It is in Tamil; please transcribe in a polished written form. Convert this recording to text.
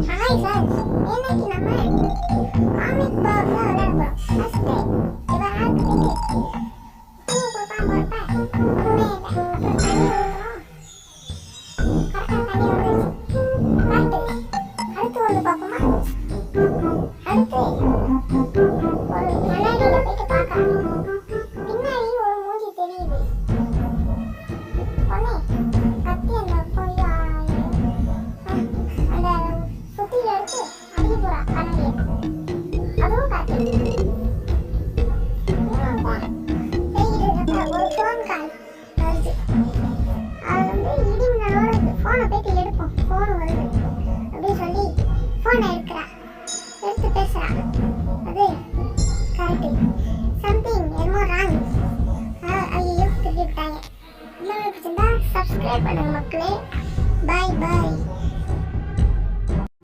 ஹாய் ஃப்ரெண்ட்ஸ், இன்னைக்கு நம்ம காமிக் பாக்ஸ் விளையாட போறோம். ஃபர்ஸ்ட் இவ ஆக்டிவிட்டி பூ கொடுக்காம இருப்ப ஒண்ணுமே இல்லை. அப்புறம் தண்ணி ஊற்றணும். கரெக்டாக தண்ணி வந்துருச்சு. அடுத்து வந்து பார்ப்போமா? அடுத்து ஒரு கண்ணாடியில போயிட்டு பார்க்கலாம். பின்னாடி ஒரு மூஞ்சி தெரியுது. உடனே கத்தி அந்த போய் அந்த சுத்தியில எடுத்து அடிக்க போறா கண்ணாடியை. அதுவும் காத்து ஒரு ஃபோன் கால் வருது. அது இடி மின்னலோட இருக்கு. ஃபோனை போயிட்டு எடுப்போம். ஃபோன் வருது அப்படின்னு சொல்லி ஃபோனை எடுக்கிறா. எடுத்து பேசுறா. அது கரெக்டு. சம்திங் என்னமோ ராங். ஐயோ திருப்பி விட்டாங்க. இந்த மாதிரி பிடிச்சிருந்தா சப்ஸ்கிரைப் பண்ணுங்க மக்களே. பாய் பாய்.